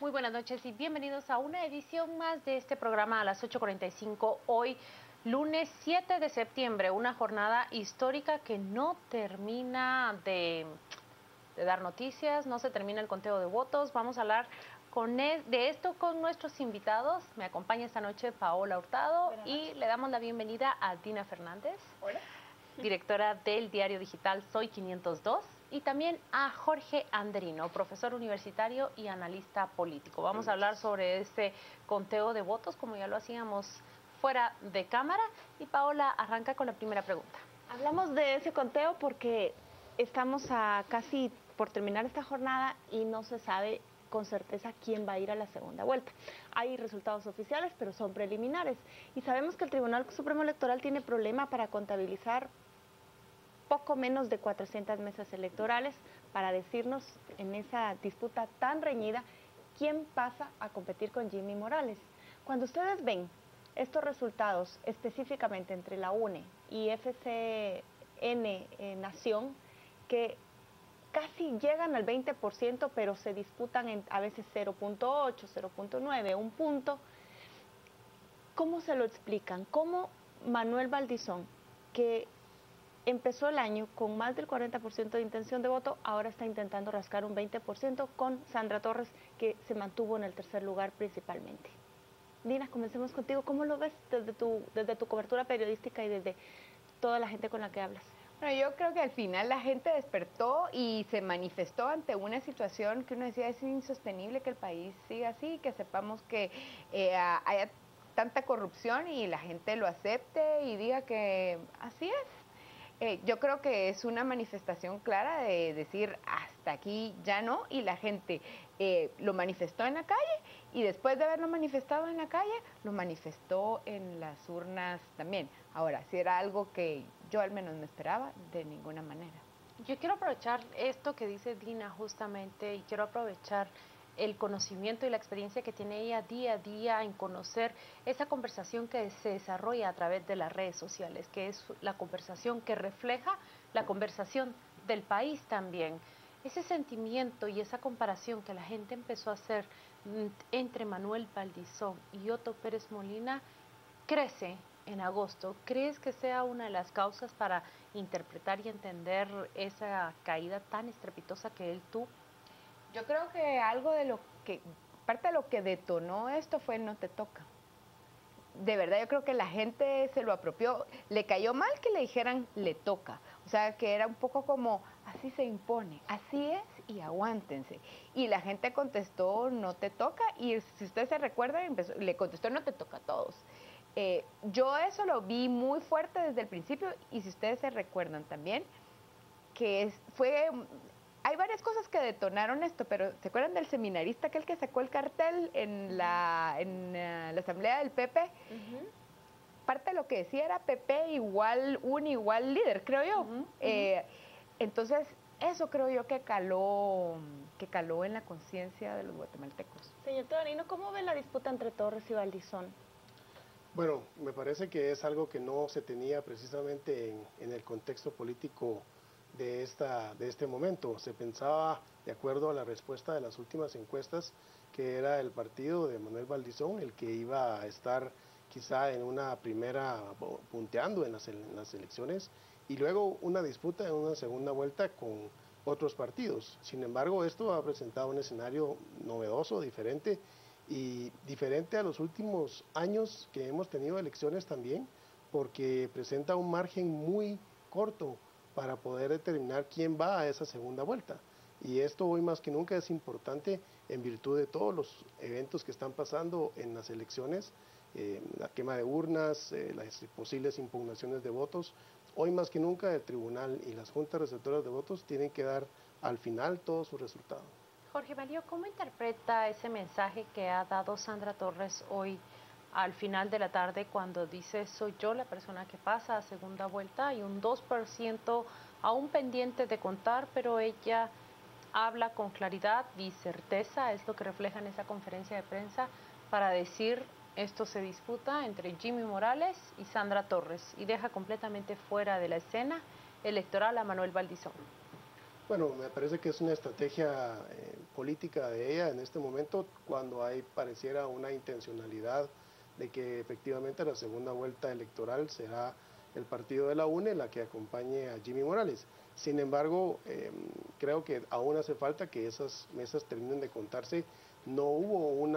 Muy buenas noches y bienvenidos a una edición más de este programa a las 8:45. Hoy, lunes 7 de septiembre, una jornada histórica que no termina de dar noticias, no se termina el conteo de votos. Vamos a hablar de esto con nuestros invitados. Me acompaña esta noche Paola Hurtado y le damos la bienvenida a Dina Fernández. Hola. Directora del diario digital Soy 502, y también a Jorge Anderino, profesor universitario y analista político. Vamos a hablar sobre este conteo de votos, como ya lo hacíamos fuera de cámara. Y Paola arranca con la primera pregunta. Hablamos de ese conteo porque estamos a casi por terminar esta jornada y no se sabe con certeza quién va a ir a la segunda vuelta. Hay resultados oficiales, pero son preliminares. Y sabemos que el Tribunal Supremo Electoral tiene problema para contabilizar poco menos de 400 mesas electorales para decirnos en esa disputa tan reñida quién pasa a competir con Jimmy Morales. Cuando ustedes ven estos resultados específicamente entre la UNE y FCN Nación, que casi llegan al 20%, pero se disputan a veces 0.8, 0.9, un punto, ¿cómo se lo explican? ¿Cómo Manuel Valdizón, que empezó el año con más del 40% de intención de voto, ahora está intentando rascar un 20% con Sandra Torres, que se mantuvo en el tercer lugar principalmente? Dina, comencemos contigo. ¿Cómo lo ves desde tu cobertura periodística y desde toda la gente con la que hablas? Bueno, yo creo que al final la gente despertó y se manifestó ante una situación que uno decía es insostenible que el país siga así, que sepamos que haya tanta corrupción y la gente lo acepte y diga que así es. Yo creo que es una manifestación clara de decir hasta aquí ya no, y la gente lo manifestó en la calle, y después de haberlo manifestado en la calle, lo manifestó en las urnas también. Ahora, si era algo que yo al menos no esperaba, de ninguna manera. Yo quiero aprovechar esto que dice Dina justamente, y quiero aprovechar el conocimiento y la experiencia que tiene ella día a día en conocer esa conversación que se desarrolla a través de las redes sociales, que es la conversación que refleja la conversación del país también. Ese sentimiento y esa comparación que la gente empezó a hacer entre Manuel Valdizón y Otto Pérez Molina crece en agosto. ¿Crees que sea una de las causas para interpretar y entender esa caída tan estrepitosa que él tuvo? Yo creo que algo de lo que, parte de lo que detonó esto fue el no te toca. De verdad, yo creo que la gente se lo apropió. Le cayó mal que le dijeran le toca. O sea, que era un poco como, así se impone, así es y aguántense. Y la gente contestó, no te toca. Y si ustedes se recuerdan, le contestó, no te toca a todos. Yo eso lo vi muy fuerte desde el principio. Y si ustedes se recuerdan también, hay varias cosas que detonaron esto, pero ¿se acuerdan del seminarista aquel que sacó el cartel en la asamblea del PP? Parte de lo que decía era PP igual líder, creo yo. Entonces, eso creo yo que caló en la conciencia de los guatemaltecos. Señor Torino, ¿cómo ve la disputa entre Torres y Valdizón? Bueno, me parece que es algo que no se tenía precisamente en el contexto político de este momento. Se pensaba, de acuerdo a la respuesta de las últimas encuestas, que era el partido de Manuel Valdizón el que iba a estar quizá en una primera, punteando en las elecciones, y luego una disputa en una segunda vuelta con otros partidos. Sin embargo, esto ha presentado un escenario novedoso, diferente, y diferente a los últimos años que hemos tenido elecciones también, porque presenta un margen muy corto para poder determinar quién va a esa segunda vuelta. Y esto hoy más que nunca es importante en virtud de todos los eventos que están pasando en las elecciones, la quema de urnas, las posibles impugnaciones de votos. Hoy más que nunca el tribunal y las juntas receptoras de votos tienen que dar al final todos sus resultados. Jorge Mario, ¿cómo interpreta ese mensaje que ha dado Sandra Torres hoy al final de la tarde cuando dice soy yo la persona que pasa a segunda vuelta y un 2% aún pendiente de contar, pero ella habla con claridad y certeza, es lo que refleja en esa conferencia de prensa, para decir esto se disputa entre Jimmy Morales y Sandra Torres y deja completamente fuera de la escena electoral a Manuel Valdizón? Bueno, me parece que es una estrategia política de ella en este momento, cuando hay pareciera una intencionalidad de que efectivamente la segunda vuelta electoral será el partido de la UNE la que acompañe a Jimmy Morales. Sin embargo, creo que aún hace falta que esas mesas terminen de contarse. No hubo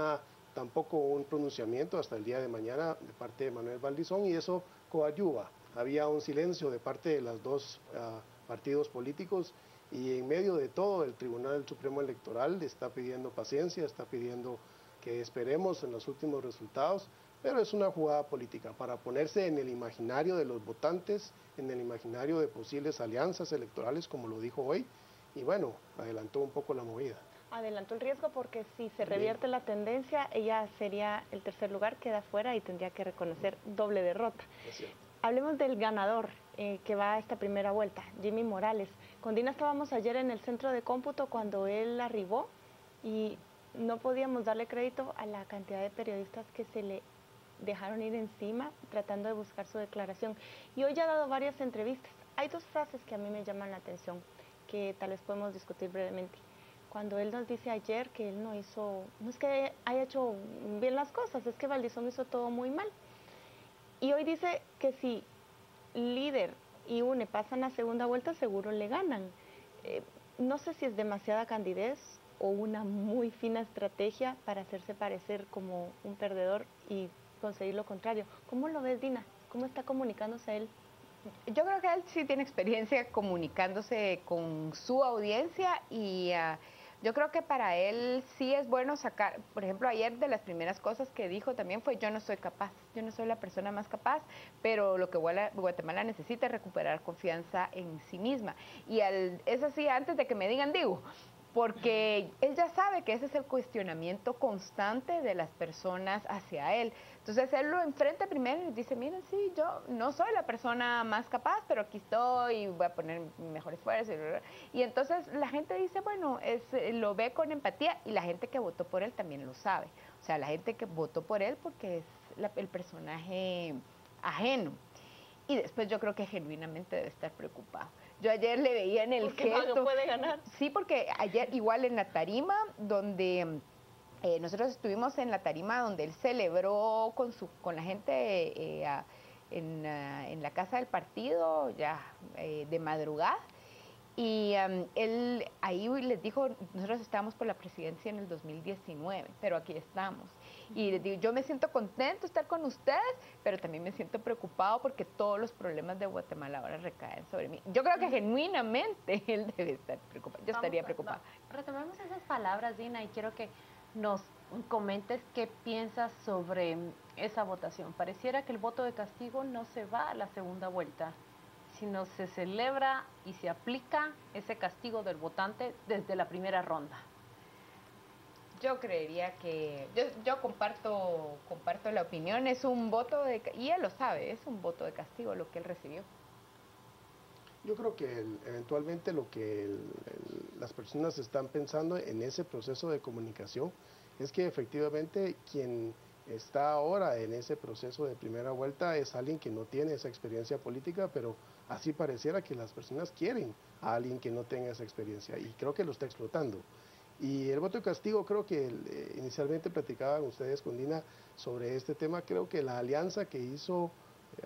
tampoco un pronunciamiento hasta el día de mañana de parte de Manuel Valdizón, y eso coadyuva. Había un silencio de parte de los dos partidos políticos, y en medio de todo el Tribunal Supremo Electoral está pidiendo paciencia, está pidiendo que esperemos en los últimos resultados, pero es una jugada política para ponerse en el imaginario de los votantes, en el imaginario de posibles alianzas electorales, como lo dijo hoy, y bueno, adelantó un poco la movida. Adelantó el riesgo porque si se revierte la tendencia, ella sería el tercer lugar, queda fuera y tendría que reconocer doble derrota. Hablemos del ganador que va a esta primera vuelta, Jimmy Morales. Con Dina estábamos ayer en el centro de cómputo cuando él arribó y no podíamos darle crédito a la cantidad de periodistas que se le dejaron ir encima tratando de buscar su declaración. Y hoy ya ha dado varias entrevistas. Hay dos frases que a mí me llaman la atención, que tal vez podemos discutir brevemente. Cuando él nos dice ayer que él no es que haya hecho bien las cosas, es que Valdizón hizo todo muy mal. Y hoy dice que si Líder y UNE pasan a segunda vuelta, seguro le ganan. No sé si es demasiada candidez o una muy fina estrategia para hacerse parecer como un perdedor y conseguir lo contrario. ¿Cómo lo ves, Dina? ¿Cómo está comunicándose él? Yo creo que él sí tiene experiencia comunicándose con su audiencia y yo creo que para él sí es bueno sacar, por ejemplo, ayer de las primeras cosas que dijo también fue: yo no soy capaz, yo no soy la persona más capaz, pero lo que Guatemala necesita es recuperar confianza en sí misma. Y es así, antes de que me digan, digo, porque él ya sabe que ese es el cuestionamiento constante de las personas hacia él. Entonces él lo enfrenta primero y dice: miren, sí, yo no soy la persona más capaz, pero aquí estoy y voy a poner mi mejor esfuerzo. Y entonces la gente dice, bueno, lo ve con empatía, y la gente que votó por él también lo sabe. O sea, la gente que votó por él porque es el personaje ajeno. Y después yo creo que genuinamente debe estar preocupado. Yo ayer le veía en el gesto. ¿Porque puede ganar? Sí, porque ayer igual en la tarima, donde nosotros estuvimos en la tarima donde él celebró con la gente en la casa del partido, ya de madrugada. Y él ahí les dijo: nosotros estábamos por la presidencia en el 2019, pero aquí estamos. Y les digo, yo me siento contento de estar con ustedes, pero también me siento preocupado porque todos los problemas de Guatemala ahora recaen sobre mí. Yo creo que genuinamente él debe estar preocupado. Yo estaría preocupada. Retomemos esas palabras, Dina, y quiero que nos comentes qué piensas sobre esa votación. Pareciera que el voto de castigo no se va a la segunda vuelta, sino se celebra y se aplica ese castigo del votante desde la primera ronda. Yo creería que, yo comparto la opinión, es un voto y él lo sabe, es un voto de castigo lo que él recibió. Yo creo que eventualmente lo que las personas están pensando en ese proceso de comunicación es que efectivamente quien está ahora en ese proceso de primera vuelta es alguien que no tiene esa experiencia política, pero así pareciera que las personas quieren a alguien que no tenga esa experiencia, y creo que lo está explotando. Y el voto de castigo, creo que inicialmente platicaban ustedes con Dina sobre este tema. Creo que la alianza que hizo,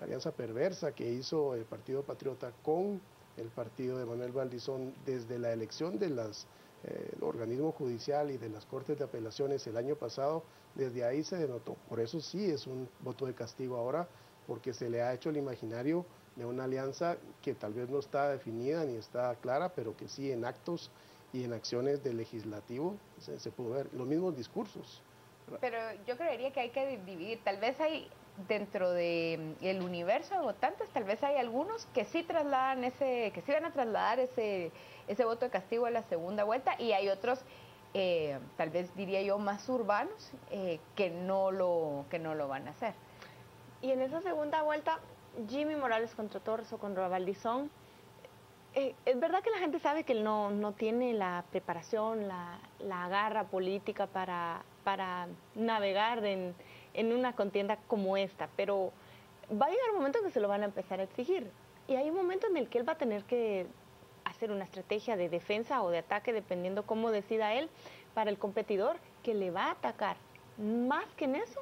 alianza perversa que hizo el Partido Patriota con el partido de Manuel Valdizón desde la elección de el organismo judicial y de las Cortes de Apelaciones el año pasado, desde ahí se denotó. Por eso sí es un voto de castigo ahora, porque se le ha hecho el imaginario de una alianza que tal vez no está definida ni está clara, pero que sí en actos y en acciones del legislativo se pudo ver los mismos discursos. Pero yo creería que hay que dividir, tal vez hay dentro del universo de votantes, tal vez hay algunos que sí trasladan que sí van a trasladar ese voto de castigo a la segunda vuelta, y hay otros, tal vez diría yo, más urbanos, que no lo van a hacer. Y en esa segunda vuelta, Jimmy Morales contra Torres o contra Valdizón, es verdad que la gente sabe que él no tiene la preparación, la garra política para navegar en una contienda como esta, pero va a llegar un momento en que se lo van a empezar a exigir. Y hay un momento en el que él va a tener que hacer una estrategia de defensa o de ataque, dependiendo cómo decida él, para el competidor que le va a atacar. Más que en eso,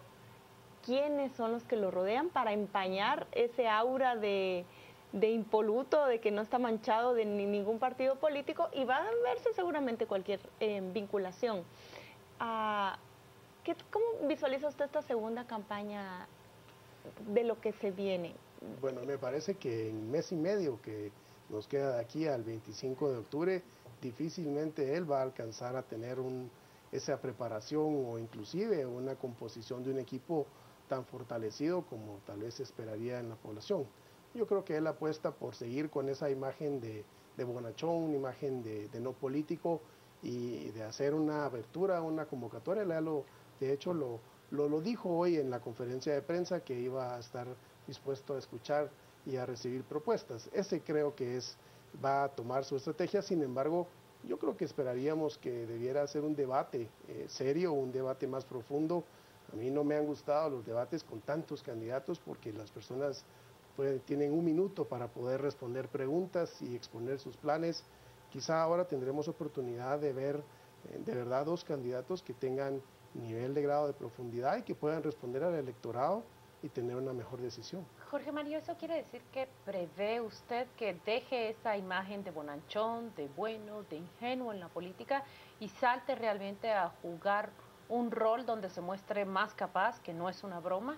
¿quiénes son los que lo rodean para empañar ese aura de impoluto, de que no está manchado de ningún partido político y va a verse seguramente cualquier vinculación? ¿Cómo visualiza usted esta segunda campaña de lo que se viene? Bueno, me parece que en mes y medio que nos queda de aquí al 25 de octubre, difícilmente él va a alcanzar a tener esa preparación o inclusive una composición de un equipo tan fortalecido como tal vez se esperaría en la población. Yo creo que él apuesta por seguir con esa imagen de bonachón, una imagen de no político y de hacer una abertura, una convocatoria. De hecho, lo dijo hoy en la conferencia de prensa que iba a estar dispuesto a escuchar y a recibir propuestas. Ese creo que va a tomar su estrategia. Sin embargo, yo creo que esperaríamos que debiera ser un debate serio, un debate más profundo. A mí no me han gustado los debates con tantos candidatos porque las personas tienen un minuto para poder responder preguntas y exponer sus planes. Quizá ahora tendremos oportunidad de ver de verdad dos candidatos que tengan nivel de grado de profundidad y que puedan responder al electorado y tener una mejor decisión. Jorge Mario, ¿eso quiere decir que prevé usted que deje esa imagen de bonachón, de bueno, de ingenuo en la política y salte realmente a jugar un rol donde se muestre más capaz, que no es una broma?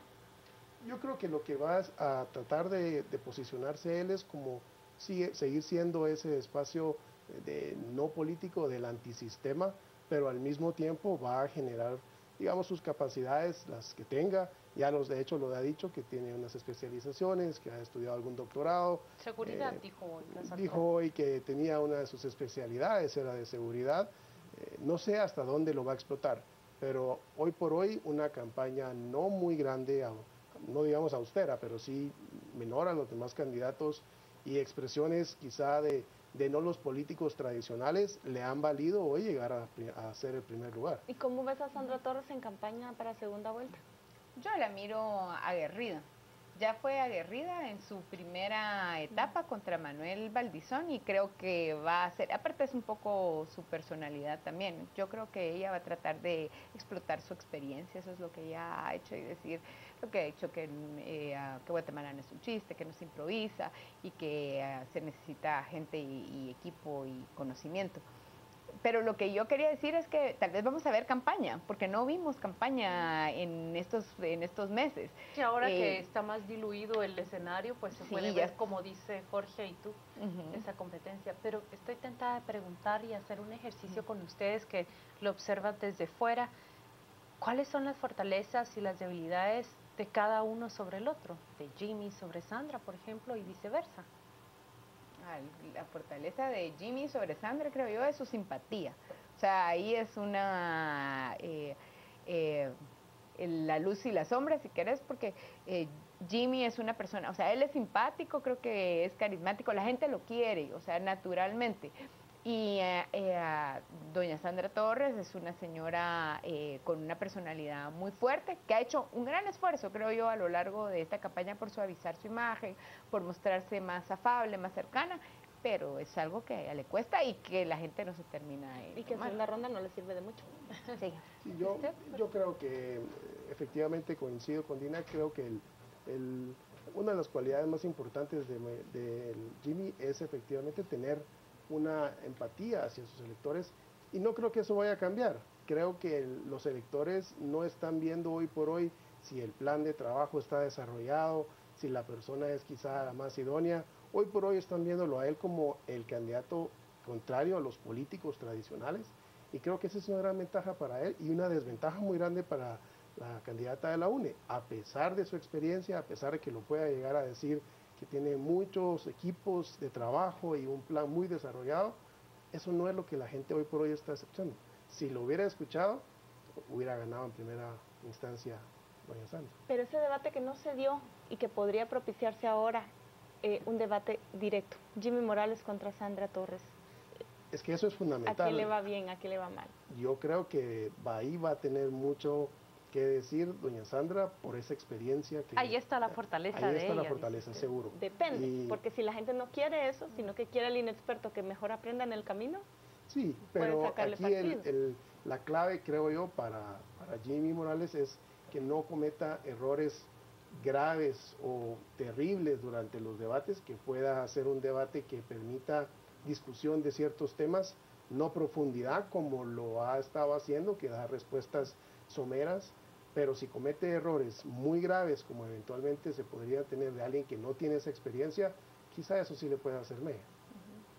Yo creo que lo que va a tratar de posicionarse él es como seguir siendo ese espacio de no político del antisistema, pero al mismo tiempo va a generar, digamos, sus capacidades, las que tenga. De hecho lo ha dicho, que tiene unas especializaciones, que ha estudiado algún doctorado. Seguridad, dijo hoy. Dijo hoy que tenía una de sus especialidades, era de seguridad. No sé hasta dónde lo va a explotar, pero hoy por hoy una campaña no muy grande, no digamos austera, pero sí menor a los demás candidatos y expresiones quizá de no los políticos tradicionales le han valido hoy llegar a ser el primer lugar. ¿Y cómo ves a Sandra Torres en campaña para segunda vuelta? Yo la miro aguerrida. Ya fue aguerrida en su primera etapa contra Manuel Valdizón y creo que va a ser, aparte es un poco su personalidad también, yo creo que ella va a tratar de explotar su experiencia, eso es lo que ella ha hecho y decir lo que ha dicho, que Guatemala no es un chiste, que no se improvisa y que se necesita gente y equipo y conocimiento. Pero lo que yo quería decir es que tal vez vamos a ver campaña, porque no vimos campaña en estos meses. Y ahora que está más diluido el escenario, pues se puede ver, como dice Jorge y tú, esa competencia. Pero estoy tentada de preguntar y hacer un ejercicio con ustedes que lo observan desde fuera. ¿Cuáles son las fortalezas y las debilidades de cada uno sobre el otro? De Jimmy sobre Sandra, por ejemplo, y viceversa. La fortaleza de Jimmy sobre Sandra, creo yo, es su simpatía. O sea, ahí es una la luz y la sombra, si querés, porque Jimmy es una persona, o sea, él es simpático, creo que es carismático, la gente lo quiere, o sea, naturalmente. Y doña Sandra Torres es una señora con una personalidad muy fuerte, que ha hecho un gran esfuerzo, creo yo, a lo largo de esta campaña por suavizar su imagen, por mostrarse más afable, más cercana, pero es algo que a ella le cuesta y que la gente no se termina de y que en segunda ronda no le sirve de mucho. Sí. Sí, yo creo que efectivamente coincido con Dina, creo que una de las cualidades más importantes de Jimmy es efectivamente tener una empatía hacia sus electores y no creo que eso vaya a cambiar. Creo que los electores no están viendo hoy por hoy si el plan de trabajo está desarrollado, si la persona es quizá la más idónea. Hoy por hoy están viéndolo a él como el candidato contrario a los políticos tradicionales y creo que esa es una gran ventaja para él y una desventaja muy grande para la candidata de la UNE, a pesar de su experiencia, a pesar de que lo pueda llegar a decir que tiene muchos equipos de trabajo y un plan muy desarrollado, eso no es lo que la gente hoy por hoy está escuchando. Si lo hubiera escuchado, hubiera ganado en primera instancia doña Sandra. Pero ese debate que no se dio y que podría propiciarse ahora, un debate directo, Jimmy Morales contra Sandra Torres. Es que eso es fundamental. ¿A quién le va bien, a quién le va mal? Yo creo que ahí va a tener mucho que decir doña Sandra por esa experiencia. Ahí está la fortaleza de ella. Ahí está la fortaleza, seguro. Depende, porque si la gente no quiere eso, sino que quiere al inexperto que mejor aprenda en el camino, sí, pero aquí La clave, creo yo, para Jimmy Morales es que no cometa errores graves o terribles durante los debates, que pueda hacer un debate que permita discusión de ciertos temas, no profundidad como lo ha estado haciendo, que da respuestas someras, pero si comete errores muy graves, como eventualmente se podría tener de alguien que no tiene esa experiencia, quizá eso sí le puede hacer mella.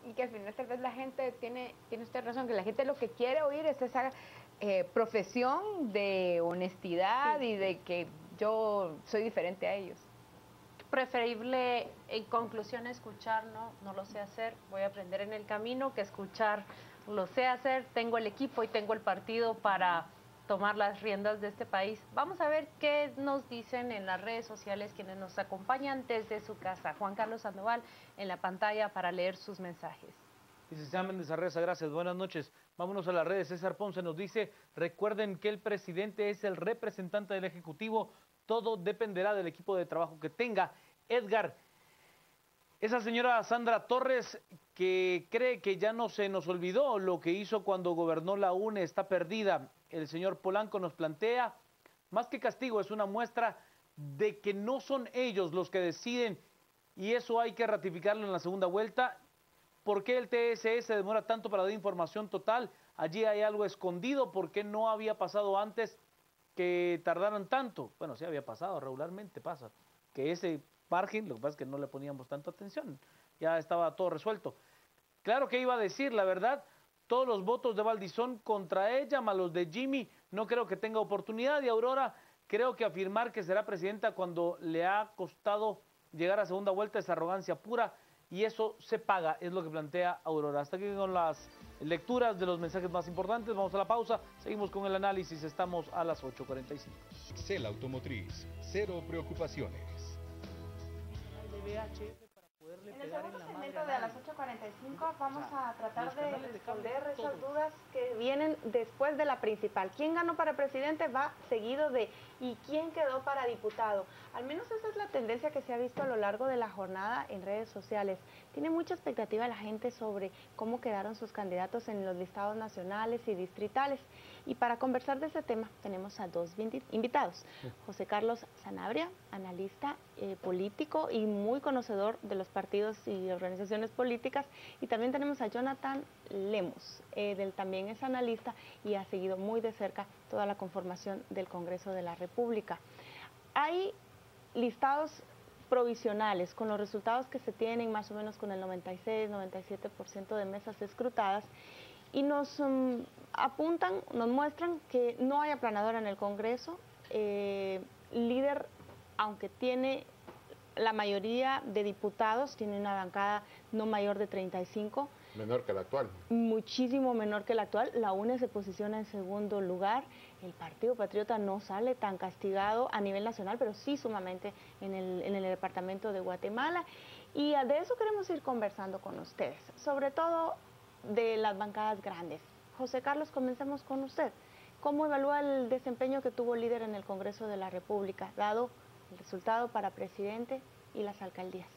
Y que al final tal vez la gente, tiene usted razón, que la gente lo que quiere oír es esa profesión de honestidad y de que yo soy diferente a ellos. Preferible, en conclusión, escuchar, no lo sé hacer, voy a aprender en el camino, que escuchar, lo sé hacer, tengo el equipo y tengo el partido para tomar las riendas de este país. Vamos a ver qué nos dicen en las redes sociales quienes nos acompañan desde su casa. Juan Carlos Sandoval en la pantalla para leer sus mensajes. Dice Sam Méndez Arreza, gracias, buenas noches. Vámonos a las redes. César Ponce nos dice, recuerden que el presidente es el representante del Ejecutivo, todo dependerá del equipo de trabajo que tenga. Edgar, esa señora Sandra Torres que cree que ya no se nos olvidó lo que hizo cuando gobernó la UNE, está perdida. El señor Polanco nos plantea, más que castigo, es una muestra de que no son ellos los que deciden y eso hay que ratificarlo en la segunda vuelta. ¿Por qué el TSE se demora tanto para dar información total? Allí hay algo escondido. ¿Por qué no había pasado antes que tardaran tanto? Bueno, sí había pasado, regularmente pasa. Que ese margen, lo que pasa es que no le poníamos tanta atención. Ya estaba todo resuelto. Claro que iba a decir, la verdad, todos los votos de Valdizón contra ella, más los de Jimmy, no creo que tenga oportunidad. Y Aurora, creo que afirmar que será presidenta cuando le ha costado llegar a segunda vuelta es arrogancia pura. Y eso se paga, es lo que plantea Aurora. Hasta aquí con las lecturas de los mensajes más importantes. Vamos a la pausa, seguimos con el análisis, estamos a las 8:45. Cel Automotriz, cero preocupaciones. En el segundo segmento de a las 8:45 vamos a tratar de responder esas dudas que vienen después de la principal. ¿Quién ganó para presidente? Va seguido de ¿y quién quedó para diputado? Al menos esa es la tendencia que se ha visto a lo largo de la jornada en redes sociales. Tiene mucha expectativa la gente sobre cómo quedaron sus candidatos en los listados nacionales y distritales. Y para conversar de ese tema tenemos a dos invitados. José Carlos Sanabria, analista político y muy conocedor de los partidos y organizaciones políticas. Y también tenemos a Jonathan Lemos, él también es analista y ha seguido muy de cerca toda la conformación del Congreso de la República. Hay listados provisionales con los resultados que se tienen más o menos con el 96-97% de mesas escrutadas y nos apuntan, nos muestran que no hay aplanadora en el Congreso. Líder, aunque tiene la mayoría de diputados, tiene una bancada no mayor de 35. Menor que la actual. Muchísimo menor que la actual. La UNE se posiciona en segundo lugar. El Partido Patriota no sale tan castigado a nivel nacional, pero sí sumamente en el departamento de Guatemala. Y de eso queremos ir conversando con ustedes, sobre todo de las bancadas grandes. José Carlos, comencemos con usted. ¿Cómo evalúa el desempeño que tuvo el líder en el Congreso de la República, dado el resultado para presidente y las alcaldías?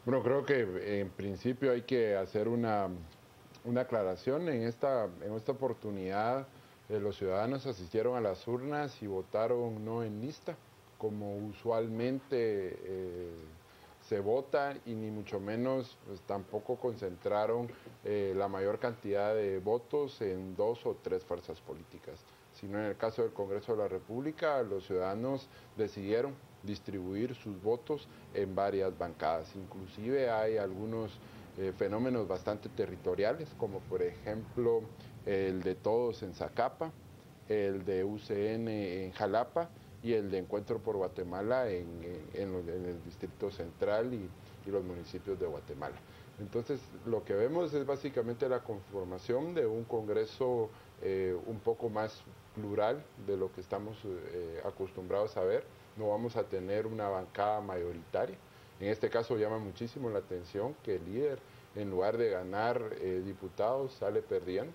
Bueno, creo que en principio hay que hacer una aclaración. En esta oportunidad los ciudadanos asistieron a las urnas y votaron no en lista, como usualmente se vota, y ni mucho menos pues, tampoco concentraron la mayor cantidad de votos en 2 o 3 fuerzas políticas, sino en el caso del Congreso de la República los ciudadanos decidieron distribuir sus votos en varias bancadas. Inclusive hay algunos fenómenos bastante territoriales, como por ejemplo el de Todos en Zacapa, el de UCN en Jalapa y el de Encuentro por Guatemala en el Distrito Central y los municipios de Guatemala. Entonces, lo que vemos es básicamente la conformación de un Congreso un poco más plural de lo que estamos acostumbrados a ver. No vamos a tener una bancada mayoritaria. En este caso llama muchísimo la atención que el líder, en lugar de ganar diputados, sale perdiendo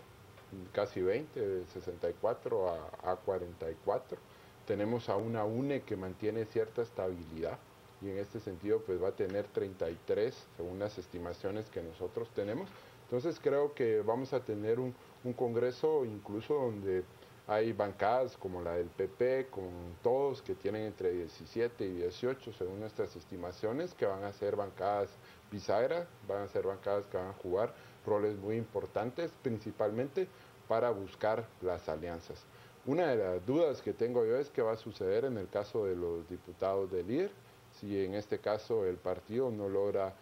casi 20, de 64 a 44. Tenemos a una UNE que mantiene cierta estabilidad y en este sentido pues va a tener 33 según las estimaciones que nosotros tenemos. Entonces creo que vamos a tener un Congreso incluso donde Hay bancadas como la del PP, con todos que tienen entre 17 y 18, según nuestras estimaciones, que van a ser bancadas bisagra, van a ser bancadas que van a jugar roles muy importantes, principalmente para buscar las alianzas. Una de las dudas que tengo yo es qué va a suceder en el caso de los diputados del líder, si en este caso el partido no logra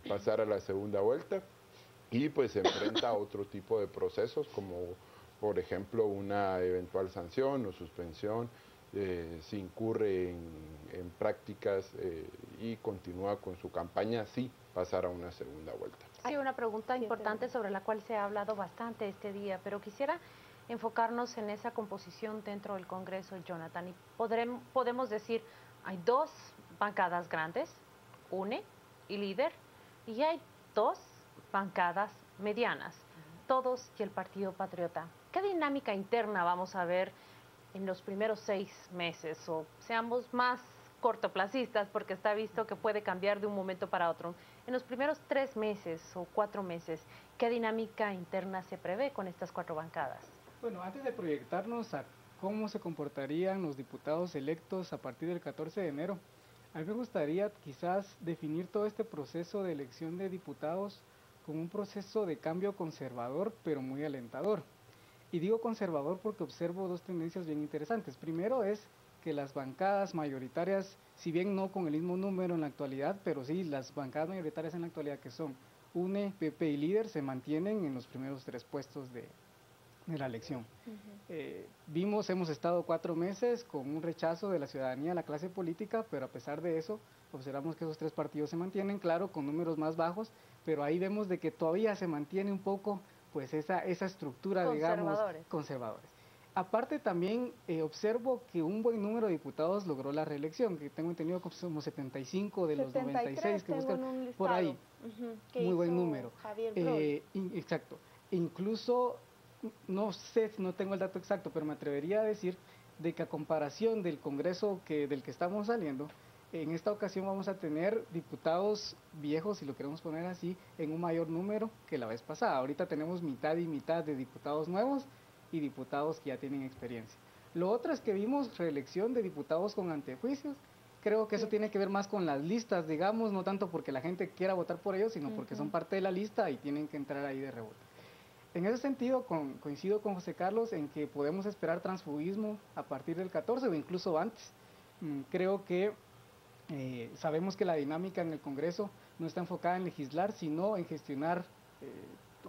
pasar a la segunda vuelta y pues se enfrenta a otro tipo de procesos como por ejemplo una eventual sanción o suspensión si incurre en prácticas y continúa con su campaña, sí pasar a una segunda vuelta. Hay una pregunta importante sobre la cual se ha hablado bastante este día, pero quisiera enfocarnos en esa composición dentro del Congreso, Jonathan, y podemos decir, hay dos bancadas grandes, UNE y Líder, y hay dos bancadas medianas, Todos y el Partido Patriota. ¿Qué dinámica interna vamos a ver en los primeros 6 meses? O seamos más cortoplacistas, porque está visto que puede cambiar de un momento para otro. En los primeros 3 meses o 4 meses, ¿qué dinámica interna se prevé con estas 4 bancadas? Bueno, antes de proyectarnos a cómo se comportarían los diputados electos a partir del 14 de enero, a mí me gustaría quizás definir todo este proceso de elección de diputados como un proceso de cambio conservador, pero muy alentador. Y digo conservador porque observo dos tendencias bien interesantes. Primero es que las bancadas mayoritarias, si bien no con el mismo número en la actualidad, pero sí las bancadas mayoritarias en la actualidad, que son UNE, PP y Líder, se mantienen en los primeros 3 puestos de la elección. Hemos estado 4 meses con un rechazo de la ciudadanía a la clase política, pero a pesar de eso, observamos que esos 3 partidos se mantienen, claro, con números más bajos, pero ahí vemos de que todavía se mantiene un poco pues esa estructura, digamos, conservadores. Aparte también observo que un buen número de diputados logró la reelección, que tengo entendido que somos 75 de los 96 que buscan, por ahí, muy buen número. Exacto, incluso, no sé, no tengo el dato exacto, pero me atrevería a decir de que a comparación del Congreso del que estamos saliendo, en esta ocasión vamos a tener diputados viejos, si lo queremos poner así, en un mayor número que la vez pasada. Ahorita tenemos mitad y mitad de diputados nuevos y diputados que ya tienen experiencia. Lo otro es que vimos reelección de diputados con antejuicios. Creo que eso tiene que ver más con las listas, digamos, no tanto porque la gente quiera votar por ellos, sino porque son parte de la lista y tienen que entrar ahí de rebote. En ese sentido, coincido con José Carlos en que podemos esperar transfugismo a partir del 14 o incluso antes. Creo que sabemos que la dinámica en el Congreso no está enfocada en legislar, sino en gestionar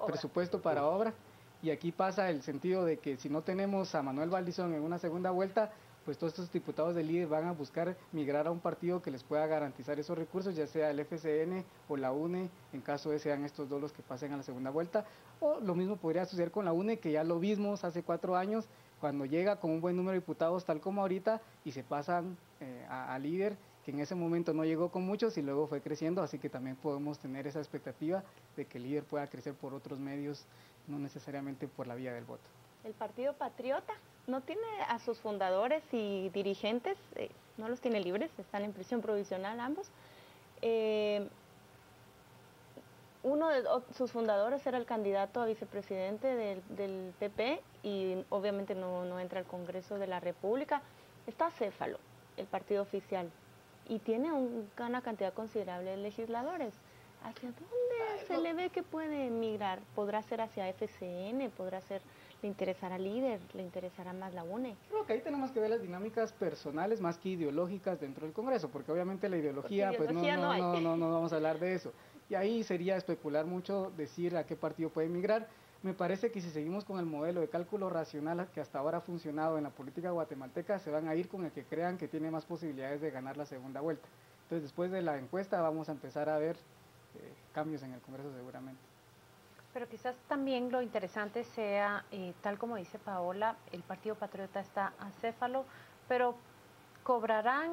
presupuesto para obra. Y aquí pasa el sentido de que si no tenemos a Manuel Valdizón en una segunda vuelta, pues todos estos diputados del líder van a buscar migrar a un partido que les pueda garantizar esos recursos, ya sea el FCN o la UNE, en caso de sean estos dos los que pasen a la segunda vuelta. O lo mismo podría suceder con la UNE, que ya lo vimos hace 4 años, cuando llega con un buen número de diputados tal como ahorita y se pasan a líder, que en ese momento no llegó con muchos y luego fue creciendo, así que también podemos tener esa expectativa de que el líder pueda crecer por otros medios, no necesariamente por la vía del voto. El Partido Patriota no tiene a sus fundadores y dirigentes, no los tiene libres, están en prisión provisional ambos. Uno de sus fundadores era el candidato a vicepresidente del PP y obviamente no entra al Congreso de la República. Está acéfalo, el partido oficial, y tiene una cantidad considerable de legisladores. ¿Hacia dónde se le ve que puede migrar? ¿Podrá ser hacia FCN? ¿Podrá ser, le interesará líder? ¿Le interesará más la UNE? Creo que ahí tenemos que ver las dinámicas personales más que ideológicas dentro del Congreso, porque obviamente la ideología, pues no vamos a hablar de eso. Y ahí sería especular mucho, decir a qué partido puede migrar. Me parece que si seguimos con el modelo de cálculo racional que hasta ahora ha funcionado en la política guatemalteca, se van a ir con el que crean que tiene más posibilidades de ganar la segunda vuelta. Entonces, después de la encuesta vamos a empezar a ver cambios en el Congreso seguramente. Pero quizás también lo interesante sea, tal como dice Paola, el Partido Patriota está acéfalo, pero cobrarán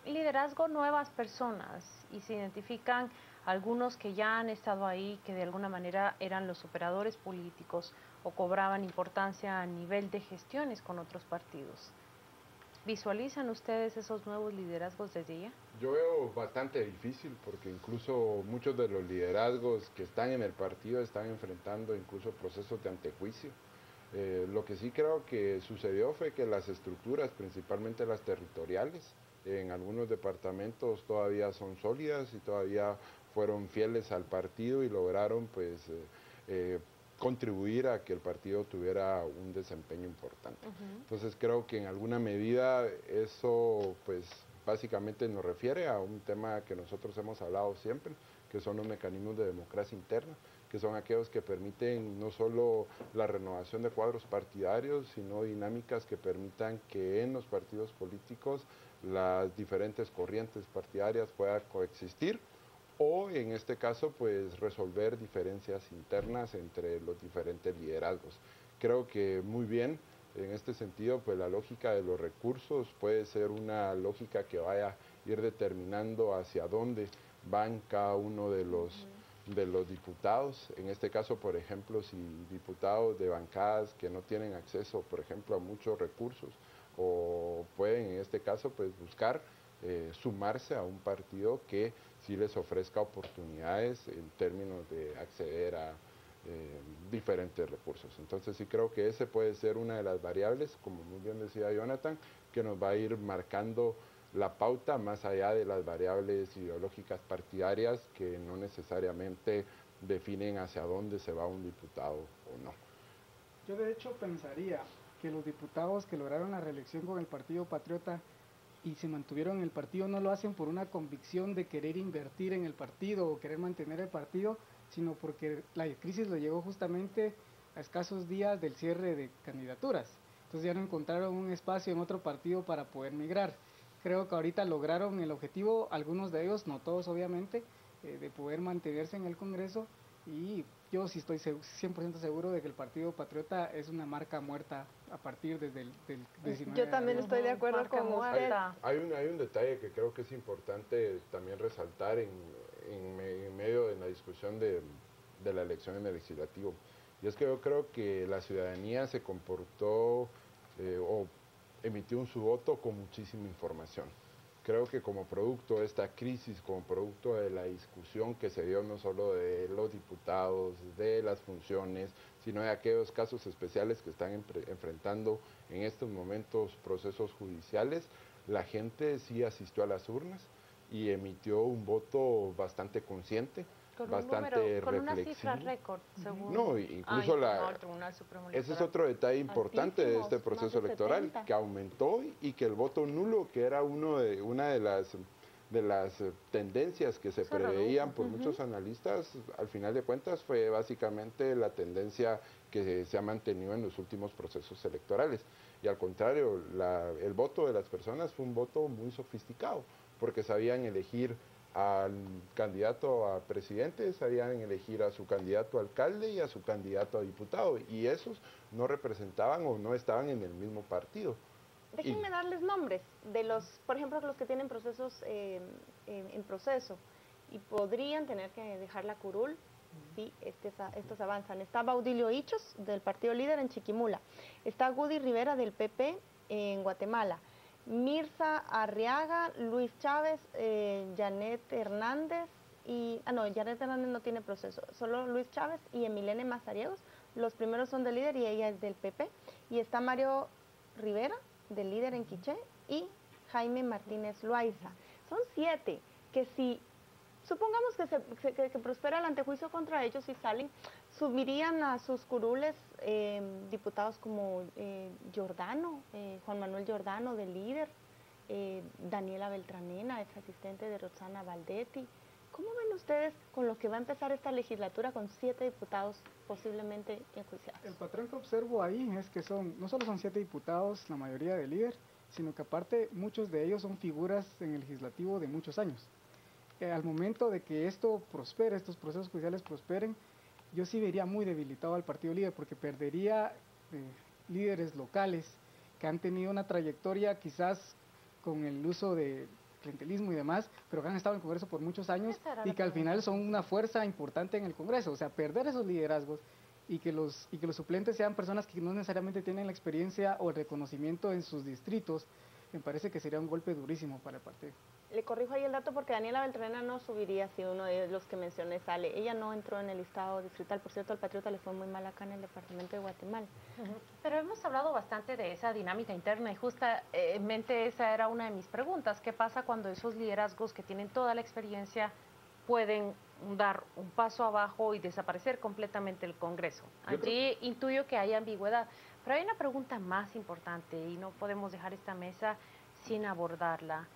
liderazgo nuevas personas y se identifican algunos que ya han estado ahí, que de alguna manera eran los operadores políticos o cobraban importancia a nivel de gestiones con otros partidos. ¿Visualizan ustedes esos nuevos liderazgos desde ya? Yo veo bastante difícil porque incluso muchos de los liderazgos que están en el partido están enfrentando incluso procesos de antejuicio. Lo que sí creo que sucedió fue que las estructuras, principalmente las territoriales, en algunos departamentos todavía son sólidas y todavía fueron fieles al partido y lograron pues contribuir a que el partido tuviera un desempeño importante. Entonces creo que en alguna medida eso pues básicamente nos refiere a un tema que nosotros hemos hablado siempre, que son los mecanismos de democracia interna, que son aquellos que permiten no solo la renovación de cuadros partidarios, sino dinámicas que permitan que en los partidos políticos las diferentes corrientes partidarias puedan coexistir o en este caso pues resolver diferencias internas entre los diferentes liderazgos. Creo que muy bien en este sentido pues la lógica de los recursos puede ser una lógica que vaya a ir determinando hacia dónde van cada uno de los diputados. En este caso, por ejemplo, si diputados de bancadas que no tienen acceso, por ejemplo, a muchos recursos o pueden en este caso pues buscar sumarse a un partido que sí les ofrezca oportunidades en términos de acceder a diferentes recursos. Entonces sí creo que ese puede ser una de las variables, como muy bien decía Jonathan, que nos va a ir marcando la pauta más allá de las variables ideológicas partidarias que no necesariamente definen hacia dónde se va un diputado o no. Yo de hecho pensaría que los diputados que lograron la reelección con el Partido Patriota y se mantuvieron en el partido no lo hacen por una convicción de querer invertir en el partido o querer mantener el partido, sino porque la crisis lo llegó justamente a escasos días del cierre de candidaturas. Entonces ya no encontraron un espacio en otro partido para poder migrar. Creo que ahorita lograron el objetivo, algunos de ellos, no todos obviamente, de poder mantenerse en el Congreso, y yo sí estoy 100% seguro de que el Partido Patriota es una marca muerta a partir desde el 19 Yo también estoy de acuerdo Marca con usted. muerta. Hay un detalle que creo que es importante también resaltar en medio de la discusión de la elección en el legislativo, y es que yo creo que la ciudadanía se comportó o emitió su voto con muchísima información. Creo que como producto de esta crisis, como producto de la discusión que se dio no solo de los diputados, de las funciones, sino de aquellos casos especiales que están enfrentando en estos momentos procesos judiciales, la gente sí asistió a las urnas y emitió un voto bastante consciente, Con bastante un número, con una reflexivo. cifra récord, según. No, incluso el Tribunal Supremo ese es Electoral. otro detalle importante de este Altísimos, proceso más de electoral, 70. que aumentó y que el voto nulo, que era una de las tendencias que se preveían por muchos analistas, al final de cuentas fue básicamente la tendencia que se ha mantenido en los últimos procesos electorales. Y al contrario, el voto de las personas fue un voto muy sofisticado, porque sabían elegir al candidato a presidente, sabían elegir a su candidato a alcalde y a su candidato a diputado, y esos no representaban o no estaban en el mismo partido. Déjenme darles nombres de los, por ejemplo, los que tienen procesos en proceso y podrían tener que dejar la curul si estos avanzan. Está Baudilio Hichos, del Partido Líder en Chiquimula. Está Gudy Rivera, del PP en Guatemala. Mirza Arriaga, Luis Chávez, Janet Hernández Janet Hernández no tiene proceso, solo Luis Chávez y Emilene Mazariegos. Los primeros son del Líder y ella es del PP. Y está Mario Rivera, del Líder en Quiché, y Jaime Martínez Loaiza. Son 7 que si supongamos que prospera el antejuicio contra ellos y salen, subirían a sus curules diputados como Giordano, Juan Manuel Giordano del Líder, Daniela Beltranena, ex asistente de Roxana Valdetti. ¿Cómo ven ustedes con lo que va a empezar esta legislatura con 7 diputados posiblemente enjuiciados? El patrón que observo ahí es que no solo son 7 diputados, la mayoría del Líder, sino que aparte muchos de ellos son figuras en el legislativo de muchos años. Al momento de que esto prospere, estos procesos judiciales prosperen, yo sí vería muy debilitado al Partido Líder, porque perdería líderes locales que han tenido una trayectoria quizás con el uso de clientelismo y demás, pero que han estado en el Congreso por muchos años y que al final son una fuerza importante en el Congreso. O sea, perder esos liderazgos y que los suplentes sean personas que no necesariamente tienen la experiencia o el reconocimiento en sus distritos, me parece que sería un golpe durísimo para el partido. Le corrijo ahí el dato porque Daniela Beltranena no subiría si uno de los que mencioné sale. Ella no entró en el listado distrital. Por cierto, al Patriota le fue muy mal acá en el departamento de Guatemala. Pero hemos hablado bastante de esa dinámica interna y justamente esa era una de mis preguntas. ¿Qué pasa cuando esos liderazgos que tienen toda la experiencia pueden dar un paso abajo y desaparecer completamente el Congreso? Allí intuyo que hay ambigüedad. Pero hay una pregunta más importante y no podemos dejar esta mesa sin abordarla.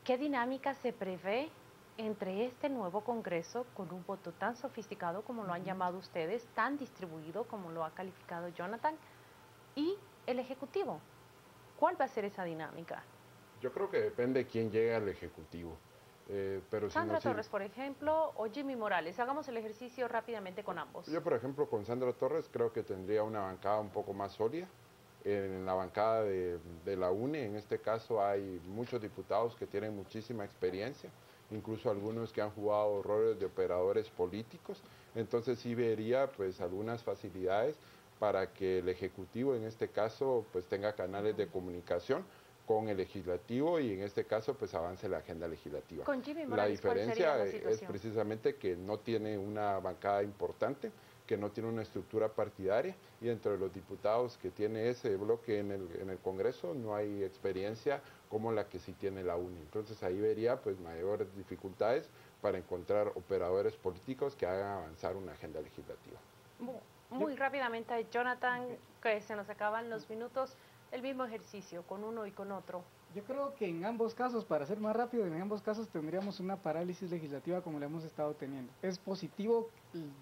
¿Qué dinámica se prevé entre este nuevo Congreso con un voto tan sofisticado como lo han llamado ustedes, tan distribuido como lo ha calificado Jonathan, y el Ejecutivo? ¿Cuál va a ser esa dinámica? Yo creo que depende de quién llegue al Ejecutivo. Pero Sandra si no, Torres, por ejemplo, o Jimmy Morales. Hagamos el ejercicio rápidamente con ambos. Yo, por ejemplo, con Sandra Torres creo que tendría una bancada un poco más sólida. En la bancada de la UNE, en este caso, hay muchos diputados que tienen muchísima experiencia, incluso algunos que han jugado roles de operadores políticos. Entonces sí vería pues algunas facilidades para que el Ejecutivo, en este caso, pues tenga canales de comunicación con el Legislativo y en este caso pues avance la agenda legislativa. Con Jimmy La Morales, ¿cuál sería diferencia la es situación? precisamente que no tiene una bancada importante, que no tiene una estructura partidaria y entre los diputados que tiene ese bloque en el Congreso no hay experiencia como la que sí tiene la UNE. Entonces ahí vería pues mayores dificultades para encontrar operadores políticos que hagan avanzar una agenda legislativa. Muy rápidamente, Jonathan, que se nos acaban los minutos, el mismo ejercicio con uno y con otro. Yo creo que en ambos casos, para ser más rápido, en ambos casos tendríamos una parálisis legislativa como la hemos estado teniendo. Es positivo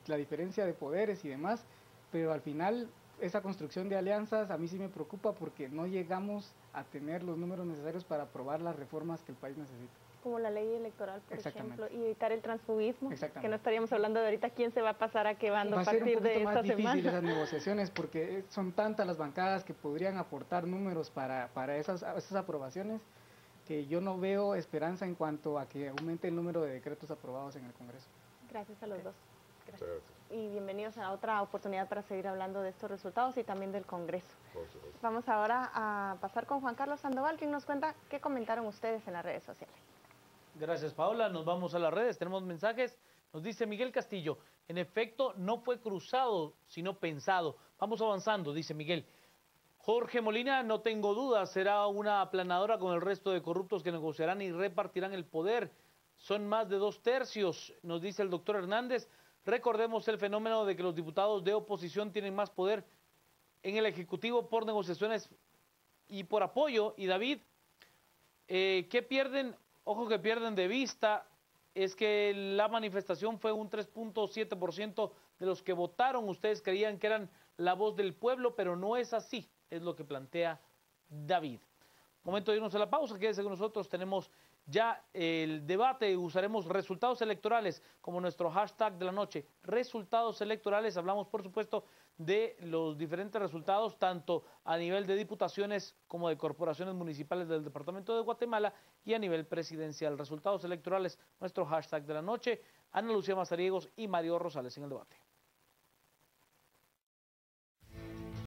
la diferencia de poderes y demás, pero al final esa construcción de alianzas a mí sí me preocupa porque no llegamos a tener los números necesarios para aprobar las reformas que el país necesita. Como la ley electoral, por ejemplo, y evitar el transfugismo, que no estaríamos hablando de ahorita quién se va a pasar a qué bando a partir de esta semana. Va a ser un poquito más difícil esas negociaciones porque son tantas las bancadas que podrían aportar números para esas aprobaciones que yo no veo esperanza en cuanto a que aumente el número de decretos aprobados en el Congreso. Gracias a los dos. Gracias. Y bienvenidos a otra oportunidad para seguir hablando de estos resultados y también del Congreso. Vamos ahora a pasar con Juan Carlos Sandoval, quien nos cuenta qué comentaron ustedes en las redes sociales. Gracias, Paola. Nos vamos a las redes. Tenemos mensajes. Nos dice Miguel Castillo. En efecto, no fue cruzado, sino pensado. Vamos avanzando, dice Miguel. Jorge Molina, no tengo dudas, será una aplanadora con el resto de corruptos que negociarán y repartirán el poder. Son más de 2/3, nos dice el doctor Hernández. Recordemos el fenómeno de que los diputados de oposición tienen más poder en el Ejecutivo por negociaciones y por apoyo. Y David, ¿qué pierden? Ojo que pierden de vista, es que la manifestación fue un 3.7% de los que votaron. Ustedes creían que eran la voz del pueblo, pero no es así, es lo que plantea David. Momento de irnos a la pausa, quédese con nosotros, tenemos ya el debate, usaremos resultados electorales como nuestro hashtag de la noche. Resultados electorales, hablamos por supuesto de los diferentes resultados, tanto a nivel de diputaciones como de corporaciones municipales del departamento de Guatemala y a nivel presidencial. Resultados electorales, nuestro hashtag de la noche. Ana Lucía Mazariegos y Mario Rosales en el debate.